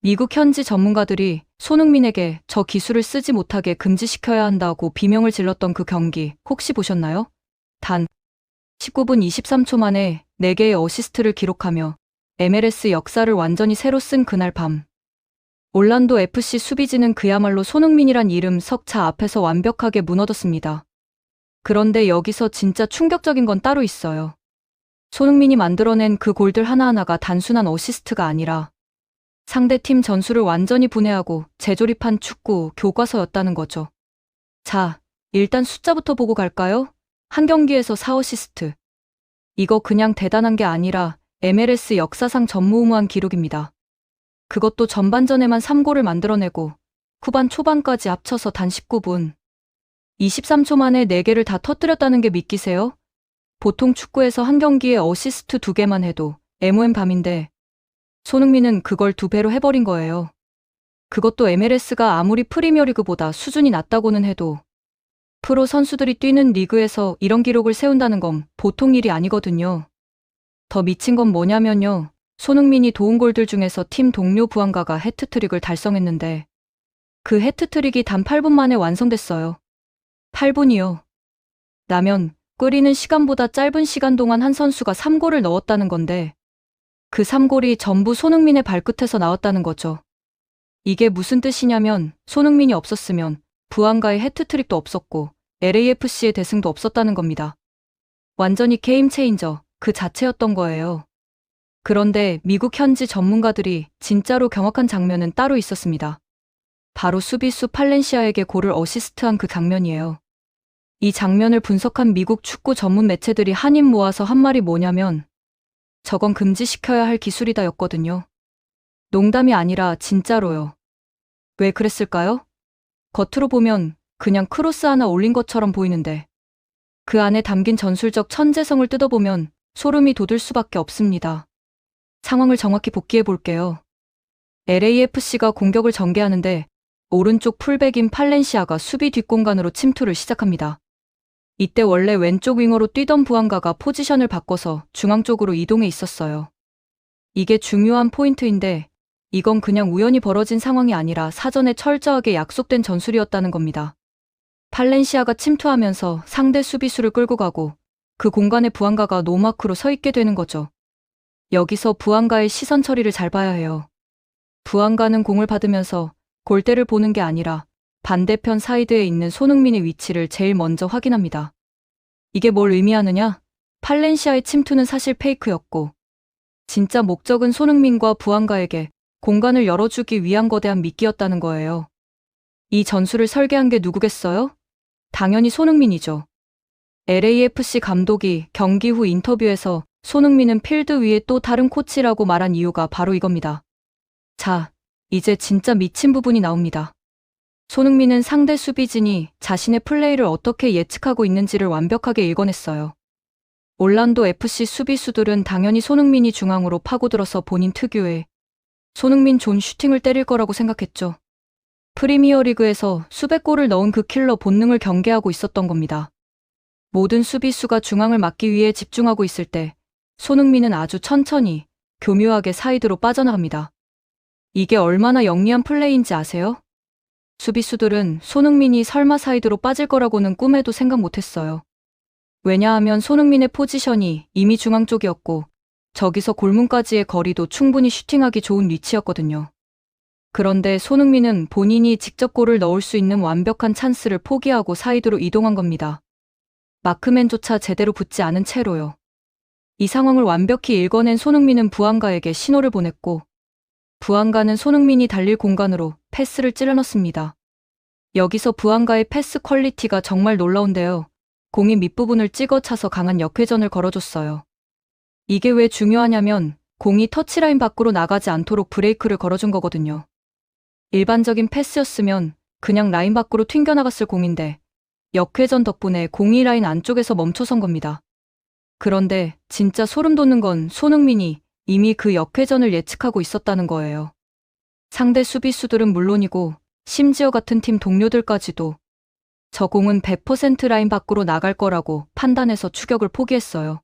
미국 현지 전문가들이 손흥민에게 저 기술을 쓰지 못하게 금지시켜야 한다고 비명을 질렀던 그 경기 혹시 보셨나요? 단 19분 23초 만에 4개의 어시스트를 기록하며 MLS 역사를 완전히 새로 쓴 그날 밤. 올란도 FC 수비진은 그야말로 손흥민이란 이름 석자 앞에서 완벽하게 무너졌습니다. 그런데 여기서 진짜 충격적인 건 따로 있어요. 손흥민이 만들어낸 그 골들 하나하나가 단순한 어시스트가 아니라 상대팀 전술을 완전히 분해하고 재조립한 축구 교과서였다는 거죠. 자, 일단 숫자부터 보고 갈까요? 한 경기에서 4어시스트. 이거 그냥 대단한 게 아니라 MLS 역사상 전무후무한 기록입니다. 그것도 전반전에만 3골을 만들어내고 후반 초반까지 합쳐서 단 19분. 23초 만에 4개를 다 터뜨렸다는 게 믿기세요? 보통 축구에서 한 경기에 어시스트 2개만 해도 MOM 밤인데 손흥민은 그걸 2배로 해버린 거예요. 그것도 MLS가 아무리 프리미어리그보다 수준이 낮다고는 해도 프로 선수들이 뛰는 리그에서 이런 기록을 세운다는 건 보통 일이 아니거든요. 더 미친 건 뭐냐면요. 손흥민이 도운 골들 중에서 팀 동료 부안가가 해트트릭을 달성했는데 그 해트트릭이 단 8분 만에 완성됐어요. 8분이요. 라면 끓이는 시간보다 짧은 시간 동안 한 선수가 3골을 넣었다는 건데 그 3골이 전부 손흥민의 발끝에서 나왔다는 거죠. 이게 무슨 뜻이냐면 손흥민이 없었으면 부안가의 해트트릭도 없었고 LAFC의 대승도 없었다는 겁니다. 완전히 게임 체인저 그 자체였던 거예요. 그런데 미국 현지 전문가들이 진짜로 경악한 장면은 따로 있었습니다. 바로 수비수 팔렌시아에게 골을 어시스트한 그 장면이에요. 이 장면을 분석한 미국 축구 전문 매체들이 한입 모아서 한 말이 뭐냐면 저건 금지시켜야 할 기술이다 였거든요. 농담이 아니라 진짜로요. 왜 그랬을까요? 겉으로 보면 그냥 크로스 하나 올린 것처럼 보이는데 그 안에 담긴 전술적 천재성을 뜯어보면 소름이 돋을 수밖에 없습니다. 상황을 정확히 복기해 볼게요. LAFC가 공격을 전개하는데 오른쪽 풀백인 팔렌시아가 수비 뒷공간으로 침투를 시작합니다. 이때 원래 왼쪽 윙어로 뛰던 부안가가 포지션을 바꿔서 중앙 쪽으로 이동해 있었어요. 이게 중요한 포인트인데 이건 그냥 우연히 벌어진 상황이 아니라 사전에 철저하게 약속된 전술이었다는 겁니다. 팔렌시아가 침투하면서 상대 수비수를 끌고 가고 그 공간에 부안가가 노마크로 서 있게 되는 거죠. 여기서 부안가의 시선 처리를 잘 봐야 해요. 부안가는 공을 받으면서 골대를 보는 게 아니라 반대편 사이드에 있는 손흥민의 위치를 제일 먼저 확인합니다. 이게 뭘 의미하느냐? 팔렌시아의 침투는 사실 페이크였고 진짜 목적은 손흥민과 부안가에게 공간을 열어주기 위한 거대한 미끼였다는 거예요. 이 전술을 설계한 게 누구겠어요? 당연히 손흥민이죠. LAFC 감독이 경기 후 인터뷰에서 손흥민은 필드 위에 또 다른 코치라고 말한 이유가 바로 이겁니다. 자, 이제 진짜 미친 부분이 나옵니다. 손흥민은 상대 수비진이 자신의 플레이를 어떻게 예측하고 있는지를 완벽하게 읽어냈어요. 올란도 FC 수비수들은 당연히 손흥민이 중앙으로 파고들어서 본인 특유의 손흥민 존 슈팅을 때릴 거라고 생각했죠. 프리미어리그에서 수백 골을 넣은 그 킬러 본능을 경계하고 있었던 겁니다. 모든 수비수가 중앙을 막기 위해 집중하고 있을 때 손흥민은 아주 천천히 교묘하게 사이드로 빠져나갑니다. 이게 얼마나 영리한 플레이인지 아세요? 수비수들은 손흥민이 설마 사이드로 빠질 거라고는 꿈에도 생각 못했어요. 왜냐하면 손흥민의 포지션이 이미 중앙 쪽이었고 저기서 골문까지의 거리도 충분히 슈팅하기 좋은 위치였거든요. 그런데 손흥민은 본인이 직접 골을 넣을 수 있는 완벽한 찬스를 포기하고 사이드로 이동한 겁니다. 마크맨조차 제대로 붙지 않은 채로요. 이 상황을 완벽히 읽어낸 손흥민은 부안가에게 신호를 보냈고 부안가는 손흥민이 달릴 공간으로 패스를 찔러 넣습니다. 여기서 부안가의 패스 퀄리티가 정말 놀라운데요. 공이 밑부분을 찍어 차서 강한 역회전을 걸어줬어요. 이게 왜 중요하냐면 공이 터치라인 밖으로 나가지 않도록 브레이크를 걸어준 거거든요. 일반적인 패스였으면 그냥 라인 밖으로 튕겨나갔을 공인데 역회전 덕분에 공이 라인 안쪽에서 멈춰선 겁니다. 그런데 진짜 소름 돋는 건 손흥민이 이미 그 역회전을 예측하고 있었다는 거예요. 상대 수비수들은 물론이고 심지어 같은 팀 동료들까지도 저 공은 100% 라인 밖으로 나갈 거라고 판단해서 추격을 포기했어요.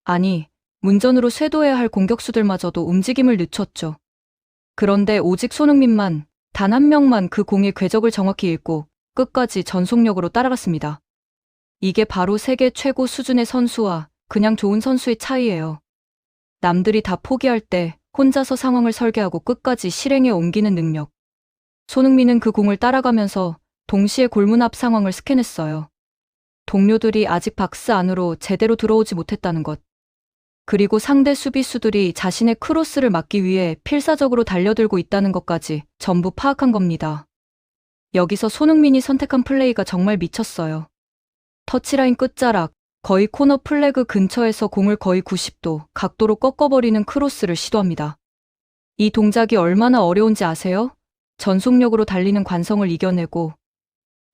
아니, 문전으로 쇄도해야 할 공격수들마저도 움직임을 늦췄죠. 그런데 오직 손흥민만, 단 한 명만 그 공의 궤적을 정확히 읽고 끝까지 전속력으로 따라갔습니다. 이게 바로 세계 최고 수준의 선수와 그냥 좋은 선수의 차이예요. 남들이 다 포기할 때 혼자서 상황을 설계하고 끝까지 실행에 옮기는 능력. 손흥민은 그 공을 따라가면서 동시에 골문 앞 상황을 스캔했어요. 동료들이 아직 박스 안으로 제대로 들어오지 못했다는 것. 그리고 상대 수비수들이 자신의 크로스를 막기 위해 필사적으로 달려들고 있다는 것까지 전부 파악한 겁니다. 여기서 손흥민이 선택한 플레이가 정말 미쳤어요. 터치라인 끝자락, 거의 코너 플래그 근처에서 공을 거의 90도 각도로 꺾어버리는 크로스를 시도합니다. 이 동작이 얼마나 어려운지 아세요? 전속력으로 달리는 관성을 이겨내고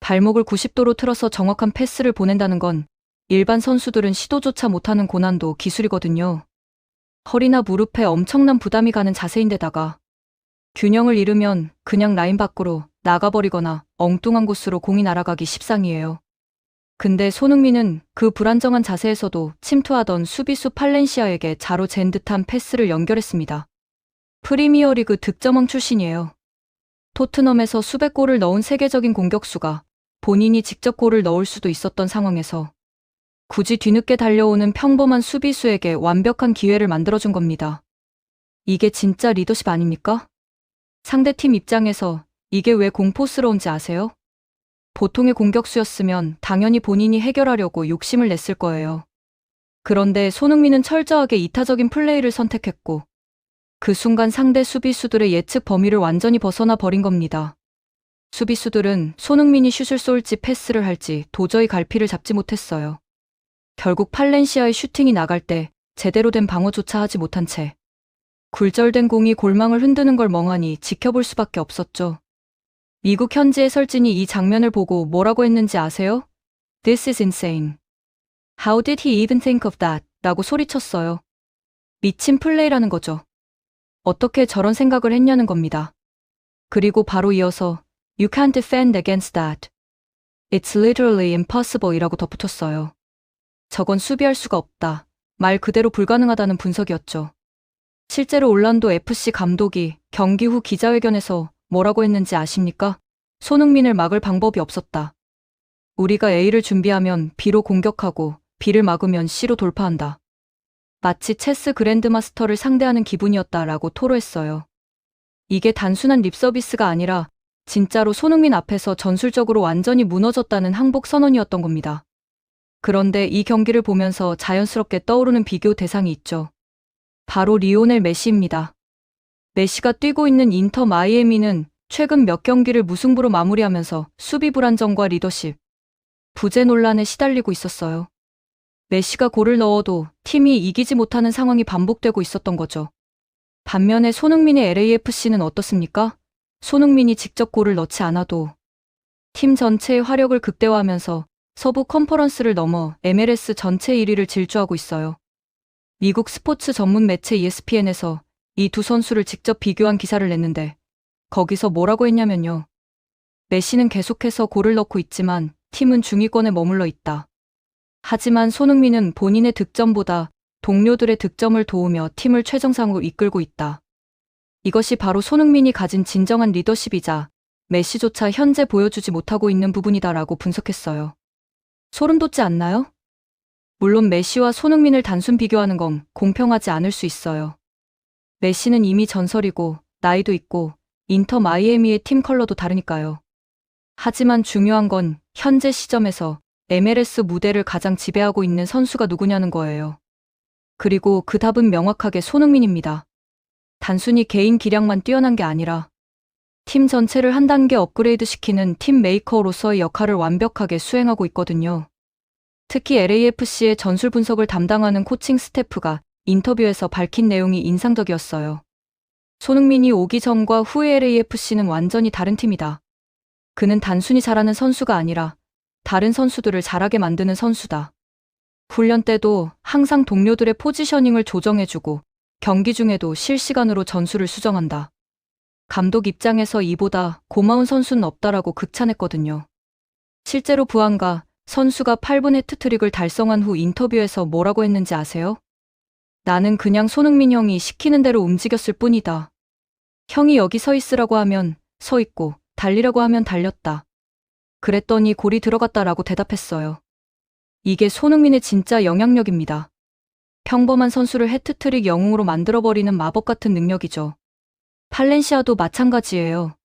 발목을 90도로 틀어서 정확한 패스를 보낸다는 건 일반 선수들은 시도조차 못하는 고난도 기술이거든요. 허리나 무릎에 엄청난 부담이 가는 자세인데다가 균형을 잃으면 그냥 라인 밖으로 나가버리거나 엉뚱한 곳으로 공이 날아가기 십상이에요. 근데 손흥민은 그 불안정한 자세에서도 침투하던 수비수 팔렌시아에게 자로 잰 듯한 패스를 연결했습니다. 프리미어리그 득점왕 출신이에요. 토트넘에서 수백 골을 넣은 세계적인 공격수가 본인이 직접 골을 넣을 수도 있었던 상황에서 굳이 뒤늦게 달려오는 평범한 수비수에게 완벽한 기회를 만들어준 겁니다. 이게 진짜 리더십 아닙니까? 상대팀 입장에서 이게 왜 공포스러운지 아세요? 보통의 공격수였으면 당연히 본인이 해결하려고 욕심을 냈을 거예요. 그런데 손흥민은 철저하게 이타적인 플레이를 선택했고 그 순간 상대 수비수들의 예측 범위를 완전히 벗어나 버린 겁니다. 수비수들은 손흥민이 슛을 쏠지 패스를 할지 도저히 갈피를 잡지 못했어요. 결국 팔렌시아의 슈팅이 나갈 때 제대로 된 방어조차 하지 못한 채 굴절된 공이 골망을 흔드는 걸 멍하니 지켜볼 수밖에 없었죠. 미국 현지 해설진이 이 장면을 보고 뭐라고 했는지 아세요? This is insane. How did he even think of that? 라고 소리쳤어요. 미친 플레이라는 거죠. 어떻게 저런 생각을 했냐는 겁니다. 그리고 바로 이어서 You can't defend against that. It's literally impossible 이라고 덧붙였어요. 저건 수비할 수가 없다. 말 그대로 불가능하다는 분석이었죠. 실제로 올란도 FC 감독이 경기 후 기자회견에서 뭐라고 했는지 아십니까? 손흥민을 막을 방법이 없었다. 우리가 A를 준비하면 B로 공격하고 B를 막으면 C로 돌파한다. 마치 체스 그랜드마스터를 상대하는 기분이었다라고 토로했어요. 이게 단순한 립서비스가 아니라 진짜로 손흥민 앞에서 전술적으로 완전히 무너졌다는 항복 선언이었던 겁니다. 그런데 이 경기를 보면서 자연스럽게 떠오르는 비교 대상이 있죠. 바로 리오넬 메시입니다. 메시가 뛰고 있는 인터 마이애미는 최근 몇 경기를 무승부로 마무리하면서 수비 불안정과 리더십, 부재 논란에 시달리고 있었어요. 메시가 골을 넣어도 팀이 이기지 못하는 상황이 반복되고 있었던 거죠. 반면에 손흥민의 LAFC는 어떻습니까? 손흥민이 직접 골을 넣지 않아도 팀 전체의 화력을 극대화하면서 서부 컨퍼런스를 넘어 MLS 전체 1위를 질주하고 있어요. 미국 스포츠 전문 매체 ESPN에서 이 두 선수를 직접 비교한 기사를 냈는데 거기서 뭐라고 했냐면요. 메시는 계속해서 골을 넣고 있지만 팀은 중위권에 머물러 있다. 하지만 손흥민은 본인의 득점보다 동료들의 득점을 도우며 팀을 최정상으로 이끌고 있다. 이것이 바로 손흥민이 가진 진정한 리더십이자 메시조차 현재 보여주지 못하고 있는 부분이다라고 분석했어요. 소름 돋지 않나요? 물론 메시와 손흥민을 단순 비교하는 건 공평하지 않을 수 있어요. 메시는 이미 전설이고 나이도 있고 인터 마이애미의 팀 컬러도 다르니까요. 하지만 중요한 건 현재 시점에서 MLS 무대를 가장 지배하고 있는 선수가 누구냐는 거예요. 그리고 그 답은 명확하게 손흥민입니다. 단순히 개인 기량만 뛰어난 게 아니라 팀 전체를 한 단계 업그레이드 시키는 팀 메이커로서의 역할을 완벽하게 수행하고 있거든요. 특히 LAFC의 전술 분석을 담당하는 코칭 스태프가 인터뷰에서 밝힌 내용이 인상적이었어요. 손흥민이 오기 전과 후의 LAFC는 완전히 다른 팀이다. 그는 단순히 잘하는 선수가 아니라 다른 선수들을 잘하게 만드는 선수다. 훈련 때도 항상 동료들의 포지셔닝을 조정해주고 경기 중에도 실시간으로 전술을 수정한다. 감독 입장에서 이보다 고마운 선수는 없다라고 극찬했거든요. 실제로 부안가 선수가 8분 해트트릭을 달성한 후 인터뷰에서 뭐라고 했는지 아세요? 나는 그냥 손흥민 형이 시키는 대로 움직였을 뿐이다. 형이 여기 서 있으라고 하면 서 있고 달리라고 하면 달렸다. 그랬더니 골이 들어갔다라고 대답했어요. 이게 손흥민의 진짜 영향력입니다. 평범한 선수를 해트트릭 영웅으로 만들어버리는 마법 같은 능력이죠. 팔렌시아도 마찬가지예요.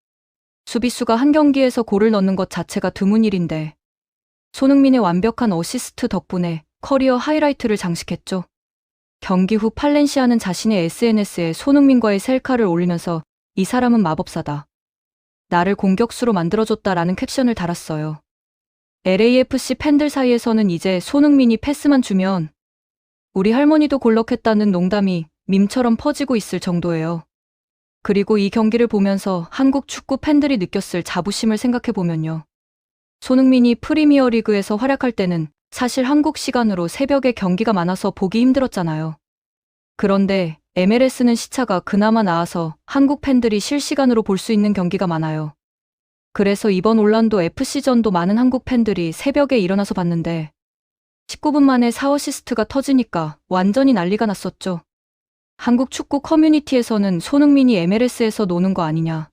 수비수가 한 경기에서 골을 넣는 것 자체가 드문 일인데 손흥민의 완벽한 어시스트 덕분에 커리어 하이라이트를 장식했죠. 경기 후 팔렌시아는 자신의 SNS에 손흥민과의 셀카를 올리면서 이 사람은 마법사다. 나를 공격수로 만들어줬다라는 캡션을 달았어요. LAFC 팬들 사이에서는 이제 손흥민이 패스만 주면 우리 할머니도 골 넣겠다는 농담이 밈처럼 퍼지고 있을 정도예요. 그리고 이 경기를 보면서 한국 축구 팬들이 느꼈을 자부심을 생각해보면요. 손흥민이 프리미어리그에서 활약할 때는 사실 한국 시간으로 새벽에 경기가 많아서 보기 힘들었잖아요. 그런데 MLS는 시차가 그나마 나아서 한국 팬들이 실시간으로 볼 수 있는 경기가 많아요. 그래서 이번 올란도 FC전도 많은 한국 팬들이 새벽에 일어나서 봤는데 19분 만에 4어시스트가 터지니까 완전히 난리가 났었죠. 한국 축구 커뮤니티에서는 손흥민이 MLS에서 노는 거 아니냐.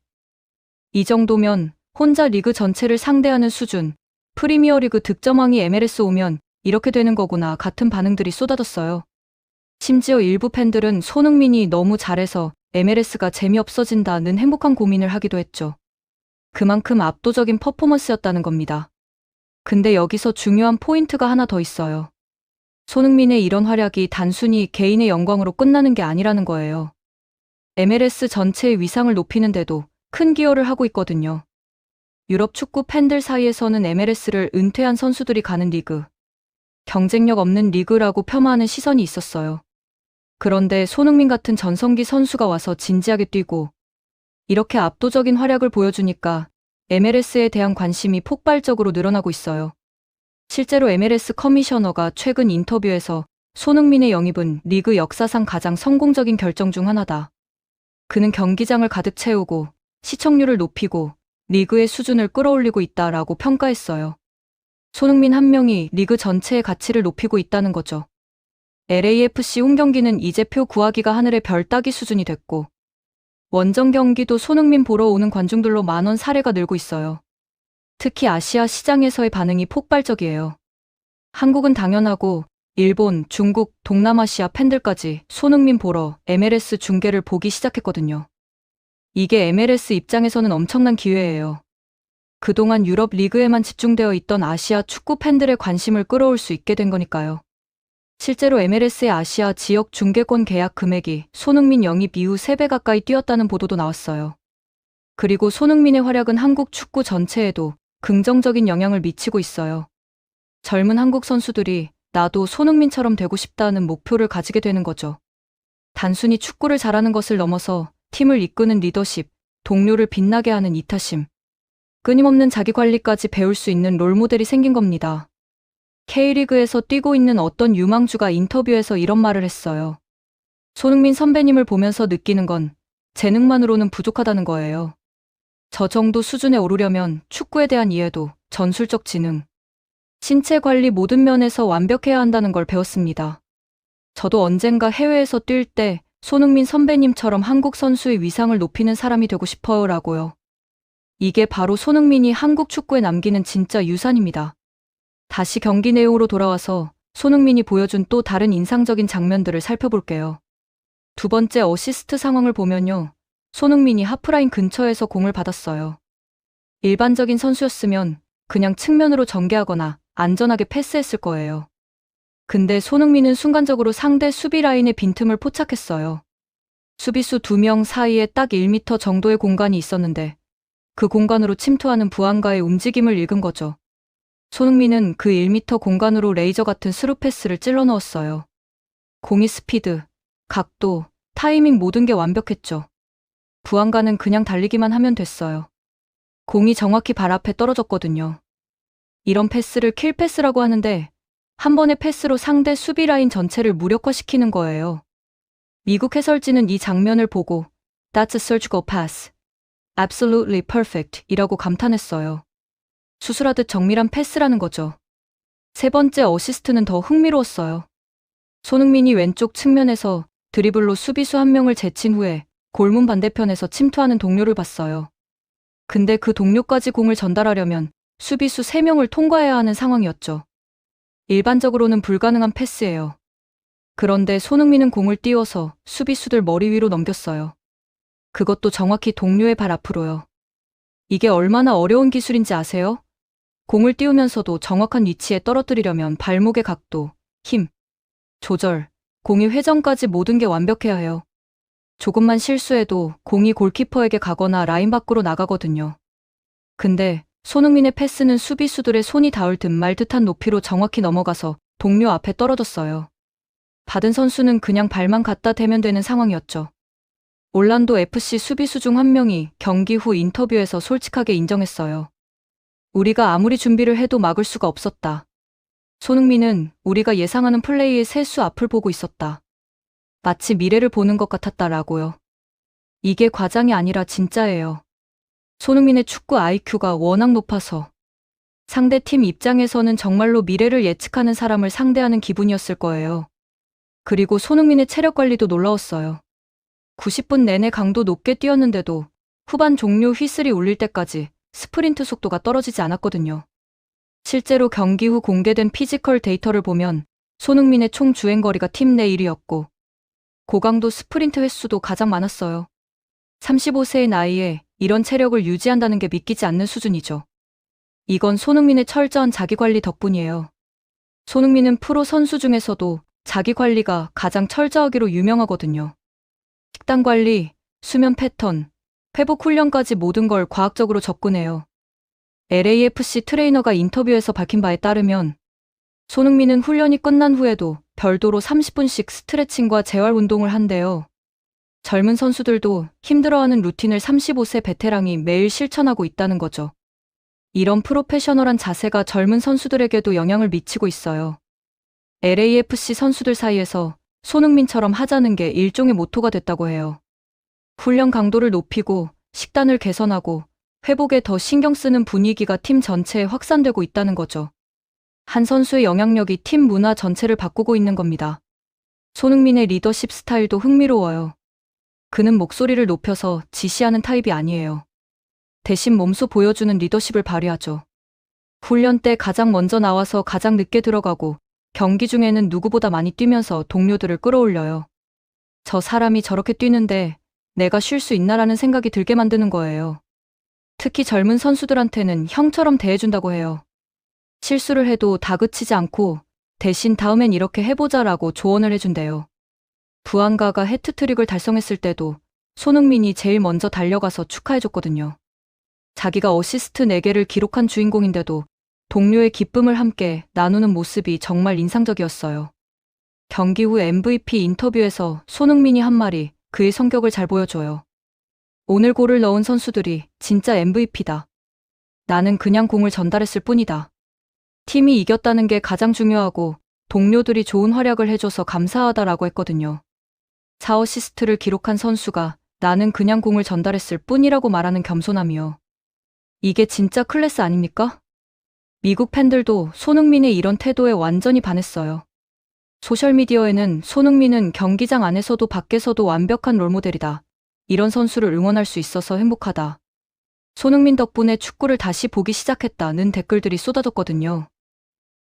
이 정도면 혼자 리그 전체를 상대하는 수준, 프리미어리그 득점왕이 MLS 오면 이렇게 되는 거구나 같은 반응들이 쏟아졌어요. 심지어 일부 팬들은 손흥민이 너무 잘해서 MLS가 재미없어진다는 행복한 고민을 하기도 했죠. 그만큼 압도적인 퍼포먼스였다는 겁니다. 근데 여기서 중요한 포인트가 하나 더 있어요. 손흥민의 이런 활약이 단순히 개인의 영광으로 끝나는 게 아니라는 거예요. MLS 전체의 위상을 높이는데도 큰 기여를 하고 있거든요. 유럽 축구 팬들 사이에서는 MLS를 은퇴한 선수들이 가는 리그, 경쟁력 없는 리그라고 폄하하는 시선이 있었어요. 그런데 손흥민 같은 전성기 선수가 와서 진지하게 뛰고 이렇게 압도적인 활약을 보여주니까 MLS에 대한 관심이 폭발적으로 늘어나고 있어요. 실제로 MLS 커미셔너가 최근 인터뷰에서 손흥민의 영입은 리그 역사상 가장 성공적인 결정 중 하나다. 그는 경기장을 가득 채우고 시청률을 높이고 리그의 수준을 끌어올리고 있다라고 평가했어요. 손흥민 한 명이 리그 전체의 가치를 높이고 있다는 거죠. LAFC 홈 경기는 이제 표 구하기가 하늘의 별 따기 수준이 됐고 원정 경기도 손흥민 보러 오는 관중들로 만원 사례가 늘고 있어요. 특히 아시아 시장에서의 반응이 폭발적이에요. 한국은 당연하고 일본, 중국, 동남아시아 팬들까지 손흥민 보러 MLS 중계를 보기 시작했거든요. 이게 MLS 입장에서는 엄청난 기회예요. 그동안 유럽 리그에만 집중되어 있던 아시아 축구 팬들의 관심을 끌어올 수 있게 된 거니까요. 실제로 MLS의 아시아 지역 중계권 계약 금액이 손흥민 영입 이후 3배 가까이 뛰었다는 보도도 나왔어요. 그리고 손흥민의 활약은 한국 축구 전체에도 긍정적인 영향을 미치고 있어요. 젊은 한국 선수들이 나도 손흥민처럼 되고 싶다는 목표를 가지게 되는 거죠. 단순히 축구를 잘하는 것을 넘어서 팀을 이끄는 리더십, 동료를 빛나게 하는 이타심, 끊임없는 자기관리까지 배울 수 있는 롤모델이 생긴 겁니다. K리그에서 뛰고 있는 어떤 유망주가 인터뷰에서 이런 말을 했어요. 손흥민 선배님을 보면서 느끼는 건 재능만으로는 부족하다는 거예요. 저 정도 수준에 오르려면 축구에 대한 이해도, 전술적 지능, 신체 관리 모든 면에서 완벽해야 한다는 걸 배웠습니다. 저도 언젠가 해외에서 뛸 때 손흥민 선배님처럼 한국 선수의 위상을 높이는 사람이 되고 싶어요 라고요. 이게 바로 손흥민이 한국 축구에 남기는 진짜 유산입니다. 다시 경기 내용으로 돌아와서 손흥민이 보여준 또 다른 인상적인 장면들을 살펴볼게요. 두 번째 어시스트 상황을 보면요. 손흥민이 하프라인 근처에서 공을 받았어요. 일반적인 선수였으면 그냥 측면으로 전개하거나 안전하게 패스했을 거예요. 근데 손흥민은 순간적으로 상대 수비 라인의 빈틈을 포착했어요. 수비수 2명 사이에 딱 1m 정도의 공간이 있었는데 그 공간으로 침투하는 부안가의 움직임을 읽은 거죠. 손흥민은 그 1m 공간으로 레이저 같은 스루 패스를 찔러 넣었어요. 공이 스피드, 각도, 타이밍 모든 게 완벽했죠. 부안가는 그냥 달리기만 하면 됐어요. 공이 정확히 발 앞에 떨어졌거든요. 이런 패스를 킬패스라고 하는데 한 번의 패스로 상대 수비 라인 전체를 무력화시키는 거예요. 미국 해설진은 이 장면을 보고 That's a surgical pass. Absolutely perfect 이라고 감탄했어요. 수술하듯 정밀한 패스라는 거죠. 세 번째 어시스트는 더 흥미로웠어요. 손흥민이 왼쪽 측면에서 드리블로 수비수 한 명을 제친 후에 골문 반대편에서 침투하는 동료를 봤어요. 근데 그 동료까지 공을 전달하려면 수비수 3명을 통과해야 하는 상황이었죠. 일반적으로는 불가능한 패스예요. 그런데 손흥민은 공을 띄워서 수비수들 머리 위로 넘겼어요. 그것도 정확히 동료의 발 앞으로요. 이게 얼마나 어려운 기술인지 아세요? 공을 띄우면서도 정확한 위치에 떨어뜨리려면 발목의 각도, 힘, 조절, 공이 회전까지 모든 게 완벽해야 해요. 조금만 실수해도 공이 골키퍼에게 가거나 라인 밖으로 나가거든요. 근데 손흥민의 패스는 수비수들의 손이 닿을 듯 말 듯한 높이로 정확히 넘어가서 동료 앞에 떨어졌어요. 받은 선수는 그냥 발만 갖다 대면 되는 상황이었죠. 올란도 FC 수비수 중 한 명이 경기 후 인터뷰에서 솔직하게 인정했어요. 우리가 아무리 준비를 해도 막을 수가 없었다. 손흥민은 우리가 예상하는 플레이의 세수 앞을 보고 있었다. 마치 미래를 보는 것 같았다라고요. 이게 과장이 아니라 진짜예요. 손흥민의 축구 IQ가 워낙 높아서 상대 팀 입장에서는 정말로 미래를 예측하는 사람을 상대하는 기분이었을 거예요. 그리고 손흥민의 체력 관리도 놀라웠어요. 90분 내내 강도 높게 뛰었는데도 후반 종료 휘슬이 울릴 때까지 스프린트 속도가 떨어지지 않았거든요. 실제로 경기 후 공개된 피지컬 데이터를 보면 손흥민의 총 주행거리가 팀 내 1위였고 고강도 스프린트 횟수도 가장 많았어요. 35세의 나이에 이런 체력을 유지한다는 게 믿기지 않는 수준이죠. 이건 손흥민의 철저한 자기관리 덕분이에요. 손흥민은 프로 선수 중에서도 자기관리가 가장 철저하기로 유명하거든요. 식단 관리, 수면 패턴, 회복 훈련까지 모든 걸 과학적으로 접근해요. LAFC 트레이너가 인터뷰에서 밝힌 바에 따르면 손흥민은 훈련이 끝난 후에도 별도로 30분씩 스트레칭과 재활 운동을 한대요. 젊은 선수들도 힘들어하는 루틴을 35세 베테랑이 매일 실천하고 있다는 거죠. 이런 프로페셔널한 자세가 젊은 선수들에게도 영향을 미치고 있어요. LAFC 선수들 사이에서 손흥민처럼 하자는 게 일종의 모토가 됐다고 해요. 훈련 강도를 높이고 식단을 개선하고 회복에 더 신경 쓰는 분위기가 팀 전체에 확산되고 있다는 거죠. 한 선수의 영향력이 팀 문화 전체를 바꾸고 있는 겁니다. 손흥민의 리더십 스타일도 흥미로워요. 그는 목소리를 높여서 지시하는 타입이 아니에요. 대신 몸소 보여주는 리더십을 발휘하죠. 훈련 때 가장 먼저 나와서 가장 늦게 들어가고 경기 중에는 누구보다 많이 뛰면서 동료들을 끌어올려요. 저 사람이 저렇게 뛰는데 내가 쉴 수 있나라는 생각이 들게 만드는 거예요. 특히 젊은 선수들한테는 형처럼 대해준다고 해요. 실수를 해도 다그치지 않고 대신 다음엔 이렇게 해보자라고 조언을 해준대요. 부안가가 해트트릭을 달성했을 때도 손흥민이 제일 먼저 달려가서 축하해줬거든요. 자기가 어시스트 4개를 기록한 주인공인데도 동료의 기쁨을 함께 나누는 모습이 정말 인상적이었어요. 경기 후 MVP 인터뷰에서 손흥민이 한 말이 그의 성격을 잘 보여줘요. 오늘 골을 넣은 선수들이 진짜 MVP다. 나는 그냥 공을 전달했을 뿐이다. 팀이 이겼다는 게 가장 중요하고 동료들이 좋은 활약을 해줘서 감사하다라고 했거든요. 4어시스트를 기록한 선수가 나는 그냥 공을 전달했을 뿐이라고 말하는 겸손함이요. 이게 진짜 클래스 아닙니까? 미국 팬들도 손흥민의 이런 태도에 완전히 반했어요. 소셜미디어에는 손흥민은 경기장 안에서도 밖에서도 완벽한 롤모델이다. 이런 선수를 응원할 수 있어서 행복하다. 손흥민 덕분에 축구를 다시 보기 시작했다는 댓글들이 쏟아졌거든요.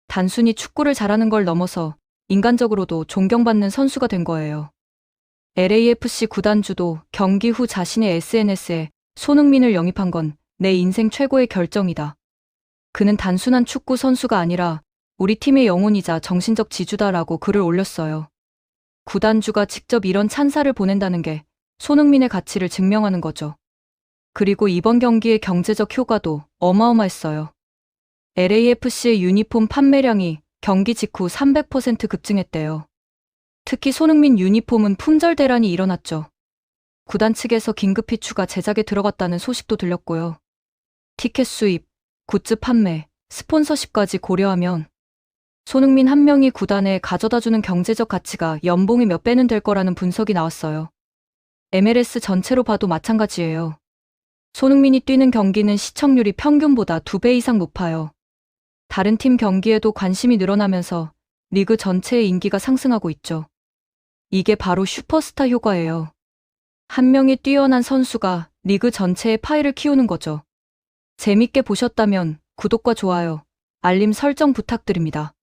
단순히 축구를 잘하는 걸 넘어서 인간적으로도 존경받는 선수가 된 거예요. LAFC 구단주도 경기 후 자신의 SNS에 손흥민을 영입한 건 내 인생 최고의 결정이다. 그는 단순한 축구 선수가 아니라 우리 팀의 영혼이자 정신적 지주다라고 글을 올렸어요. 구단주가 직접 이런 찬사를 보낸다는 게 손흥민의 가치를 증명하는 거죠. 그리고 이번 경기의 경제적 효과도 어마어마했어요. LAFC의 유니폼 판매량이 경기 직후 300% 급증했대요. 특히 손흥민 유니폼은 품절 대란이 일어났죠. 구단 측에서 긴급히 추가 제작에 들어갔다는 소식도 들렸고요. 티켓 수입, 굿즈 판매, 스폰서십까지 고려하면 손흥민 한 명이 구단에 가져다주는 경제적 가치가 연봉의 몇 배는 될 거라는 분석이 나왔어요. MLS 전체로 봐도 마찬가지예요. 손흥민이 뛰는 경기는 시청률이 평균보다 2배 이상 높아요. 다른 팀 경기에도 관심이 늘어나면서 리그 전체의 인기가 상승하고 있죠. 이게 바로 슈퍼스타 효과예요. 한 명이 뛰어난 선수가 리그 전체의 파이를 키우는 거죠. 재밌게 보셨다면 구독과 좋아요, 알림 설정 부탁드립니다.